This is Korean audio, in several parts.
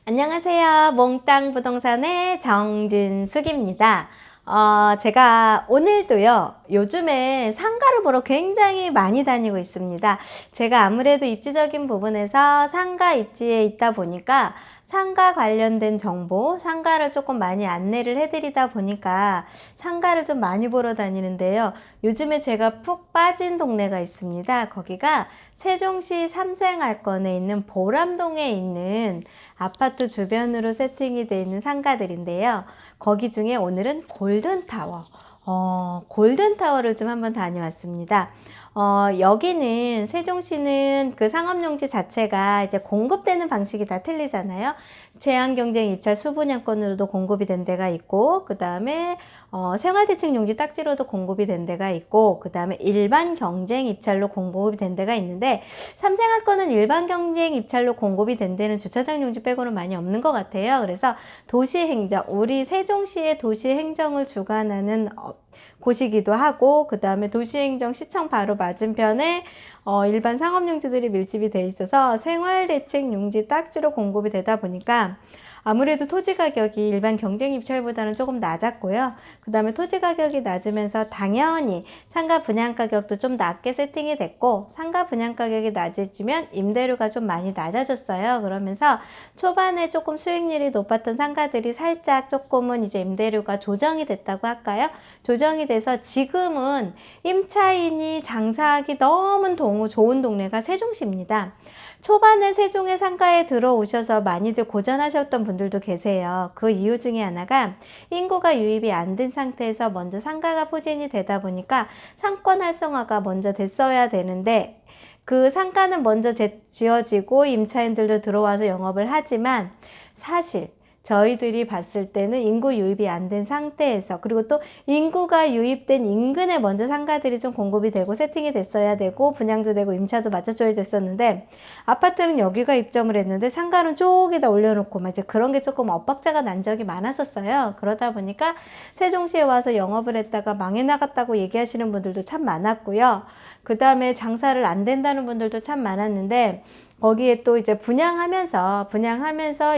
안녕하세요. 몽땅 부동산의 정준숙입니다. 제가 오늘도요, 요즘에 상가를 보러 굉장히 많이 다니고 있습니다. 제가 아무래도 입지적인 부분에서 상가 입지에 있다 보니까 상가 관련된 정보, 상가를 조금 많이 안내를 해드리다 보니까 상가를 좀 많이 보러 다니는데요. 요즘에 제가 푹 빠진 동네가 있습니다. 거기가 세종시 삼생알권에 있는 보람동에 있는 아파트 주변으로 세팅이 되어 있는 상가들인데요. 거기 중에 오늘은 골든타워, 골든타워를 좀 한번 다녀왔습니다. 여기는 세종시는 그 상업용지 자체가 이제 공급되는 방식이 다 틀리잖아요. 제한경쟁 입찰 수분양권으로도 공급이 된 데가 있고, 그 다음에 생활대책용지 딱지로도 공급이 된 데가 있고, 그 다음에 일반 경쟁 입찰로 공급이 된 데가 있는데, 삼생활권은 일반 경쟁 입찰로 공급이 된 데는 주차장 용지 빼고는 많이 없는 것 같아요. 그래서 도시행정, 우리 세종시의 도시행정을 주관하는 곳이기도 하고, 그 다음에 도시행정 시청 바로 맞은편에 일반 상업용지들이 밀집이 돼 있어서 생활대책용지 딱지로 공급이 되다 보니까 아무래도 토지 가격이 일반 경쟁 입찰보다는 조금 낮았고요. 그 다음에 토지 가격이 낮으면서 당연히 상가 분양 가격도 좀 낮게 세팅이 됐고, 상가 분양 가격이 낮아지면 임대료가 좀 많이 낮아졌어요. 그러면서 초반에 조금 수익률이 높았던 상가들이 살짝 조금은 이제 임대료가 조정이 됐다고 할까요? 조정이 돼서 지금은 임차인이 장사하기 너무 좋은 동네가 세종시입니다. 초반에 세종의 상가에 들어오셔서 많이들 고전하셨던 분들도 계세요. 그 이유 중에 하나가 인구가 유입이 안 된 상태에서 먼저 상가가 포진이 되다 보니까 상권 활성화가 먼저 됐어야 되는데, 그 상가는 먼저 지어지고 임차인들도 들어와서 영업을 하지만, 사실 저희들이 봤을 때는 인구 유입이 안 된 상태에서, 그리고 또 인구가 유입된 인근에 먼저 상가들이 좀 공급이 되고 세팅이 됐어야 되고 분양도 되고 임차도 맞춰줘야 됐었는데, 아파트는 여기가 입점을 했는데 상가는 쪽에다 올려놓고 막 이제 그런 게 조금 엇박자가 난 적이 많았었어요. 그러다 보니까 세종시에 와서 영업을 했다가 망해 나갔다고 얘기하시는 분들도 참 많았고요. 그 다음에 장사를 안 된다는 분들도 참 많았는데, 거기에 또 이제 분양하면서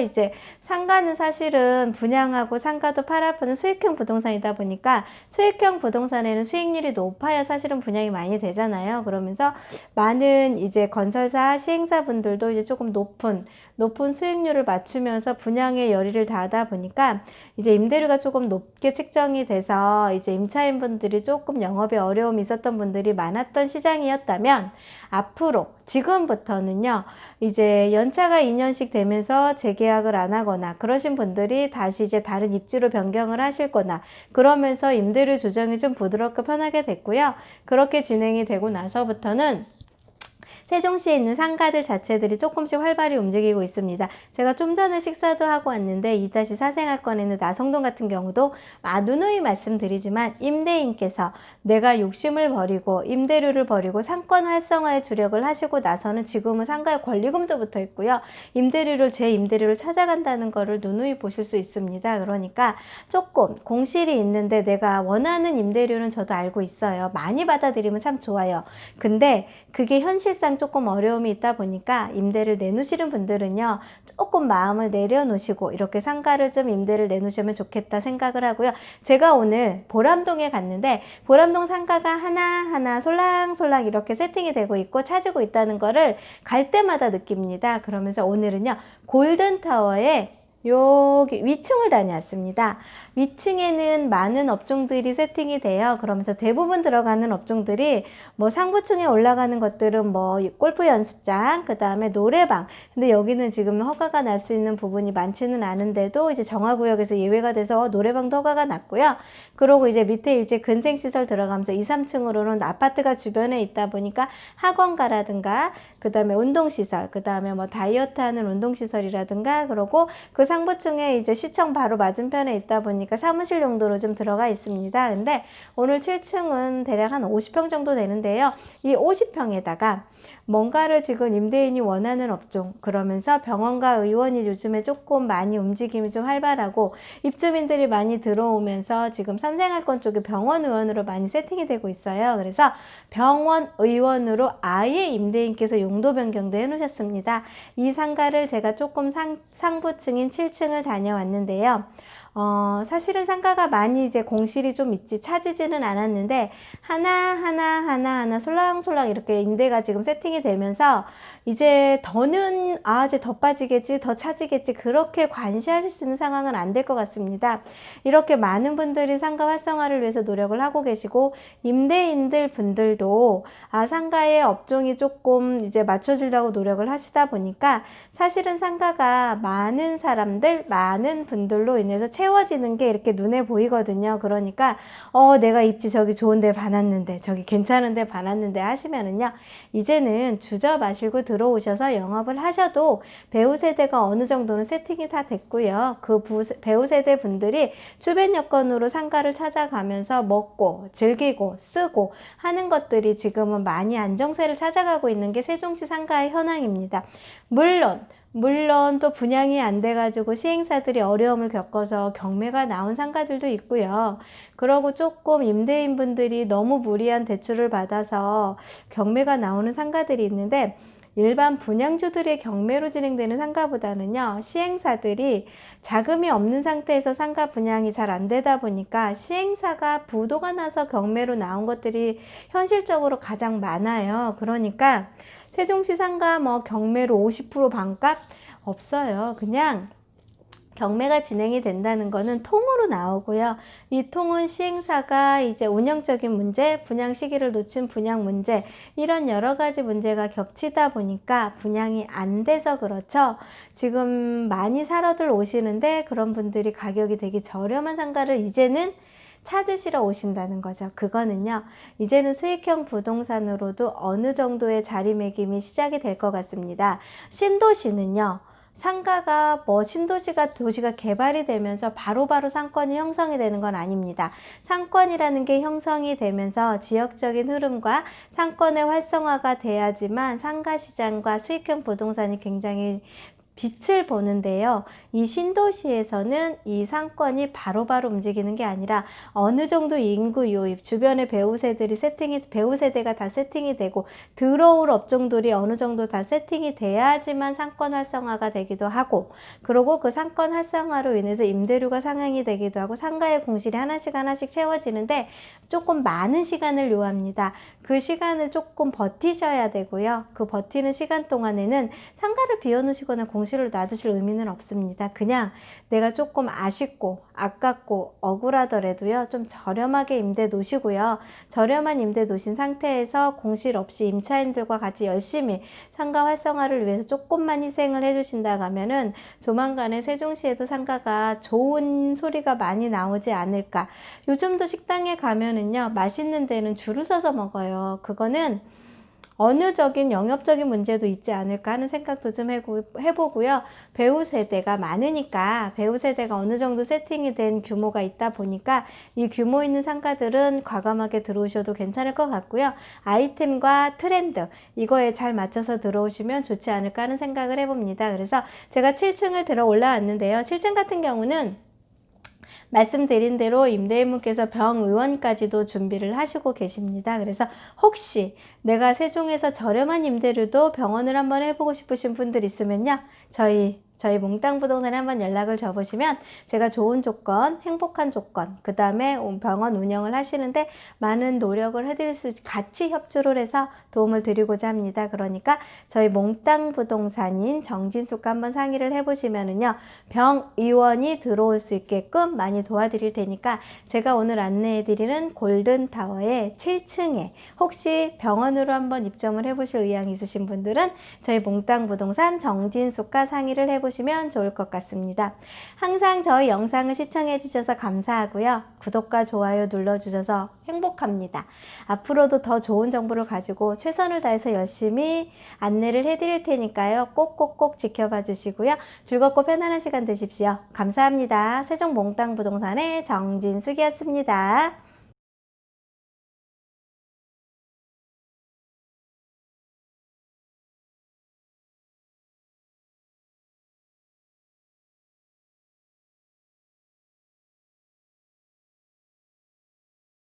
이제 상가는 사실은 분양하고 상가도 팔아보는 수익형 부동산이다 보니까 수익형 부동산에는 수익률이 높아야 사실은 분양이 많이 되잖아요. 그러면서 많은 이제 건설사 시행사분들도 이제 조금 높은 수익률을 맞추면서 분양에 열의를 다하다 보니까 이제 임대료가 조금 높게 책정이 돼서 이제 임차인분들이 조금 영업에 어려움이 있었던 분들이 많았던 시장이었다면, 앞으로 지금부터는요, 이제 연차가 2년씩 되면서 재계약을 안 하거나 그러신 분들이 다시 이제 다른 입지로 변경을 하실 거나 그러면서 임대료 조정이 좀 부드럽게 편하게 됐고요. 그렇게 진행이 되고 나서부터는 세종시에 있는 상가들 자체들이 조금씩 활발히 움직이고 있습니다. 제가 좀 전에 식사도 하고 왔는데 2-4 생활권에는 나성동 같은 경우도 누누이 말씀드리지만 임대인께서 내가 욕심을 버리고 임대료를 버리고 상권 활성화에 주력을 하시고 나서는 지금은 상가에 권리금도 붙어 있고요. 제 임대료를 찾아간다는 거를 누누이 보실 수 있습니다. 그러니까 조금 공실이 있는데 내가 원하는 임대료는 저도 알고 있어요. 많이 받아들이면 참 좋아요. 근데 그게 현실상 조금 어려움이 있다 보니까 임대를 내놓으시는 분들은요, 조금 마음을 내려놓으시고 이렇게 상가를 좀 임대를 내놓으시면 좋겠다 생각을 하고요. 제가 오늘 보람동에 갔는데 보람동 상가가 하나하나 솔랑솔랑 이렇게 세팅이 되고 있고 찾고 있다는 거를 갈 때마다 느낍니다. 그러면서 오늘은요, 골든타워에 여기 위층을 다녀왔습니다. 위층에는 많은 업종들이 세팅이 돼요. 그러면서 대부분 들어가는 업종들이 뭐 상부층에 올라가는 것들은 뭐 골프 연습장, 그 다음에 노래방. 근데 여기는 지금 허가가 날 수 있는 부분이 많지는 않은데도 이제 정화구역에서 예외가 돼서 노래방도 허가가 났고요. 그러고 이제 밑에 이제 근생시설 들어가면서 2, 3층으로는 아파트가 주변에 있다 보니까 학원가라든가, 그 다음에 운동시설, 그 다음에 뭐 다이어트 하는 운동시설이라든가, 그러고 그 상부층에 이제 시청 바로 맞은편에 있다 보니까 사무실 용도로 좀 들어가 있습니다. 근데 오늘 7층은 대략 한 50평 정도 되는데요. 이 50평에다가 뭔가를 지금 임대인이 원하는 업종, 그러면서 병원과 의원이 요즘에 조금 많이 움직임이 좀 활발하고 입주민들이 많이 들어오면서 지금 삼생활권 쪽에 병원 의원으로 많이 세팅이 되고 있어요. 그래서 병원 의원으로 아예 임대인께서 용도 변경도 해 놓으셨습니다. 이 상가를 제가 조금 상부층인 7층을 다녀왔는데요. 사실은 상가가 많이 이제 공실이 좀 있지 차지지는 않았는데 하나 솔랑솔랑 이렇게 임대가 지금 세팅이 되면서 이제 더는 이제 더 빠지겠지 더 차지겠지 그렇게 관시하실 수 있는 상황은 안 될 것 같습니다. 이렇게 많은 분들이 상가 활성화를 위해서 노력을 하고 계시고 임대인들 분들도 상가의 업종이 조금 이제 맞춰주려고 노력을 하시다 보니까 사실은 상가가 많은 사람들 많은 분들로 인해서 채워지는 게 이렇게 눈에 보이거든요. 그러니까 내가 입지 저기 좋은데 봐놨는데 저기 괜찮은데 봐놨는데 하시면은요 이제는 주저 마시고 들어오셔서 영업을 하셔도 배우 세대가 어느 정도는 세팅이 다 됐고요. 그 배우 세대 분들이 주변 여건으로 상가를 찾아가면서 먹고 즐기고 쓰고 하는 것들이 지금은 많이 안정세를 찾아가고 있는 게 세종시 상가의 현황입니다. 물론 또 분양이 안 돼가지고 시행사들이 어려움을 겪어서 경매가 나온 상가들도 있고요. 그러고 조금 임대인분들이 너무 무리한 대출을 받아서 경매가 나오는 상가들이 있는데 일반 분양주들의 경매로 진행되는 상가보다는요 시행사들이 자금이 없는 상태에서 상가 분양이 잘 안 되다 보니까 시행사가 부도가 나서 경매로 나온 것들이 현실적으로 가장 많아요. 그러니까 세종시 상가 경매로 50% 반값 없어요. 그냥 경매가 진행이 된다는 거는 통으로 나오고요. 이 통은 시행사가 이제 운영적인 문제, 분양 시기를 놓친 분양 문제, 이런 여러 가지 문제가 겹치다 보니까 분양이 안 돼서 그렇죠. 지금 많이 사러들 오시는데 그런 분들이 가격이 되게 저렴한 상가를 이제는 찾으시러 오신다는 거죠. 그거는요 이제는 수익형 부동산으로도 어느 정도의 자리매김이 시작이 될 것 같습니다. 신도시는요 상가가 도시가 개발이 되면서 바로바로 상권이 형성이 되는 건 아닙니다. 상권이라는 게 형성이 되면서 지역적인 흐름과 상권의 활성화가 돼야지만 상가 시장과 수익형 부동산이 굉장히 빛을 보는데요. 이 신도시에서는 이 상권이 바로바로 움직이는 게 아니라 어느 정도 인구 유입, 주변의 배우 세대가 다 세팅이 되고 들어올 업종들이 어느 정도 다 세팅이 돼야지만 상권 활성화가 되기도 하고 그리고 그 상권 활성화로 인해서 임대료가 상향이 되기도 하고 상가의 공실이 하나씩 채워지는데 조금 많은 시간을 요합니다. 그 시간을 조금 버티셔야 되고요. 그 버티는 시간 동안에는 상가를 비워놓으시거나 공실을 놔두실 의미는 없습니다. 그냥 내가 조금 아쉽고 아깝고 억울하더라도요 좀 저렴하게 임대 놓으시고요. 저렴한 임대 놓으신 상태에서 공실 없이 임차인들과 같이 열심히 상가 활성화를 위해서 조금만 희생을 해주신다고 하면은 조만간에 세종시에도 상가가 좋은 소리가 많이 나오지 않을까. 요즘도 식당에 가면은요 맛있는 데는 줄을 서서 먹어요. 그거는 어느적인 영역적인 문제도 있지 않을까 하는 생각도 좀 해보고요. 배우 세대가 많으니까 배우 세대가 어느 정도 세팅이 된 규모가 있다 보니까 이 규모 있는 상가들은 과감하게 들어오셔도 괜찮을 것 같고요. 아이템과 트렌드 이거에 잘 맞춰서 들어오시면 좋지 않을까 하는 생각을 해봅니다. 그래서 제가 7층을 들어 올라왔는데요. 7층 같은 경우는 말씀드린 대로 임대인분께서 병의원까지도 준비를 하시고 계십니다. 그래서 혹시 내가 세종에서 저렴한 임대료도 병원을 한번 해보고 싶으신 분들 있으면요. 저희 몽땅 부동산에 한번 연락을 줘보시면 제가 좋은 조건, 행복한 조건, 그 다음에 병원 운영을 하시는데 많은 노력을 해드릴 수 같이 협조를 해서 도움을 드리고자 합니다. 그러니까 저희 몽땅 부동산인 정진숙과 한번 상의를 해보시면은요. 병의원이 들어올 수 있게끔 많이 도와드릴 테니까 제가 오늘 안내해드리는 골든타워의 7층에 혹시 병원으로 한번 입점을 해보실 의향이 있으신 분들은 저희 몽땅 부동산 정진숙과 상의를 해보시면 보시면 좋을 것 같습니다. 항상 저희 영상을 시청해 주셔서 감사하고요. 구독과 좋아요 눌러주셔서 행복합니다. 앞으로도 더 좋은 정보를 가지고 최선을 다해서 열심히 안내를 해드릴 테니까요. 꼭꼭꼭 지켜봐 주시고요. 즐겁고 편안한 시간 되십시오. 감사합니다. 세종몽땅 부동산의 정진숙이었습니다.